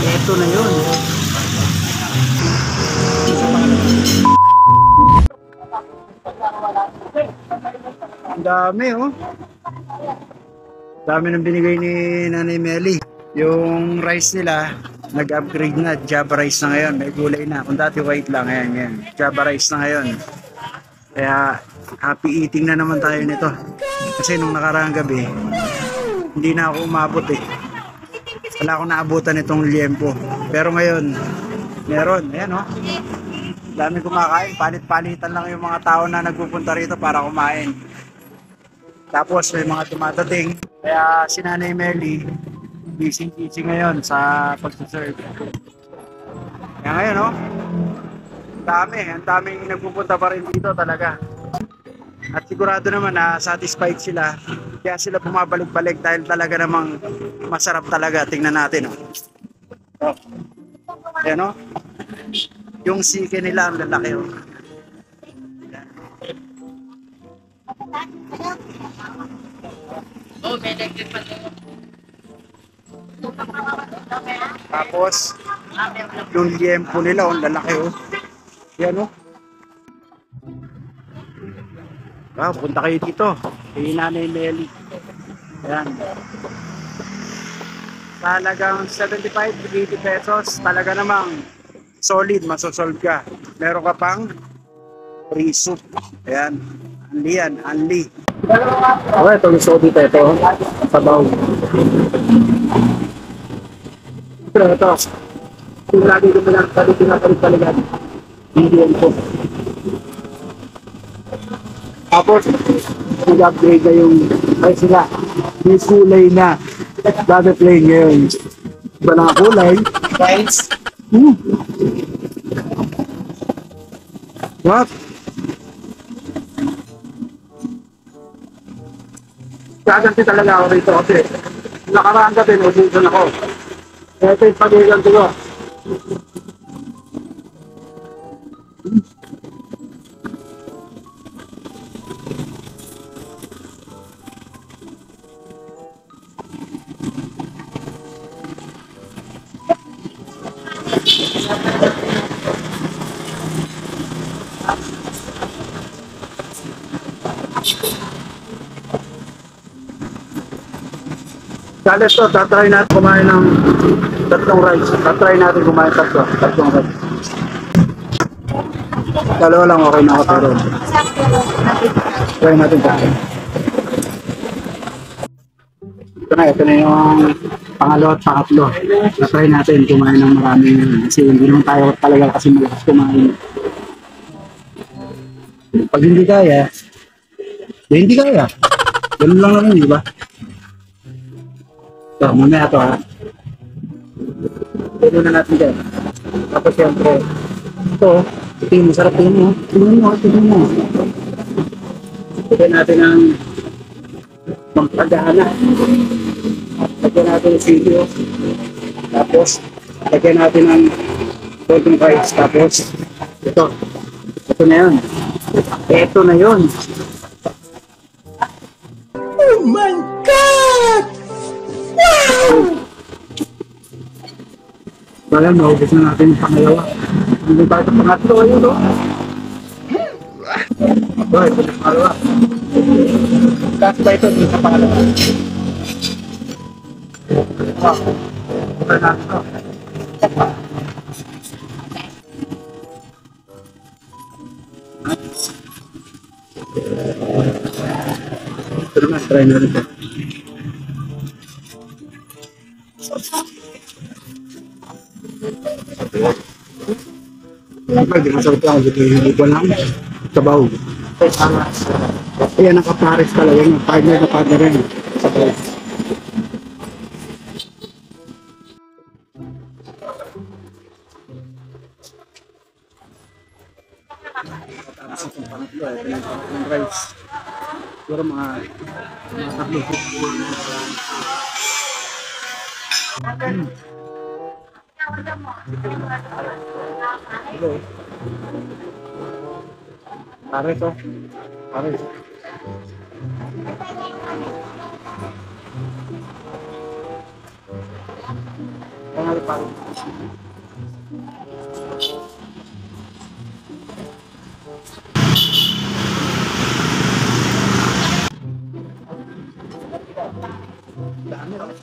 Eto na yun. Ang dami oh. Dami nang binigay ni Nanay Meli. Yung rice nila, nag-upgrade na. Java rice na ngayon. May gulay na. Kung dati white lang, ayan. Java rice na ngayon. Kaya happy eating na naman tayo nito. Kasi nung nakaraang gabi, hindi na ako umabot eh. Wala akong naabutan itong liempo. Pero ngayon, meron. Ayan oh. Dami kumakain. Palit-palitan lang yung mga tao na nagpupunta rito para kumain. Tapos may mga dumadating. Kaya si Nanay Meli, busy ngayon sa pagsaserve. Kaya ngayon oh, ang daming nagpupunta pa rin dito talaga. At sigurado naman na satisfied sila. Kaya sila bumabalik-balik dahil talaga namang masarap talaga. Tingnan natin oh. Ayan oh. Yung sike nila ang lalaki oh. Tapos yung liempo nila ang lalaki oh. Yan oh. Wow, punta kayo dito kay Nanay Meli. Ayan. Talagang 75 to 80 pesos. Talaga namang solid, masosolve ka. Meron ka pang free soup. Ayan. Anli yan, anli. Okay, ito gusto ko dito. Ito, sabaw. Pero ito, kung lagi ko pinapalik-palikan, hindi yan po. Tapos, nag-upgrade na yung price nila. May kulay na. Dati plain ngayon. Iba na kulay. Guys. What? Gaganti talaga ako rito kasi nakaraan ka din, ususan ako. Ito yung pag-iganti ko. Kaya ito, tatry natin kumain ng tatlong rice. Tatry natin kumain tatlong rice. Dalawa lang okay na ako pero try natin kumain. Ito na yung pangalawa at pangatlo. Tatry natin kumain ng marami kasi hindi naman tayo talaga kasi malakas kumain. Pag hindi kaya, hindi kaya. Ganun lang naman, di ba? So, mamaya ito ha. Pwede na natin dyan. Tapos siyempre, ito yung masarap din mo. Tingnan mo. Pwede natin ang magpagana. Lagyan natin yung video. Tapos, lagyan natin ang golden rice. Tapos, ito na yun. Ito na yun. Oh my God! Wow! Kaya naubos na natin yung pangalawa. Hindi ba ito pangatlo? Ayun o. Ito yung pangalawa. Kasi ba ito sa pangalawa? Wow. Ito na ito. Ito naman, try na rin ito. Hindi masarap lang. Hindi ko lang. Sabaw. Ayan, nakapares talaga yun. Partner na partner rin. Sabaw. Tapos itong pangatlo. Ito yung rice. Siguro mga tatlo. Hello. Pares oh. Pares. alpal. Dami oh.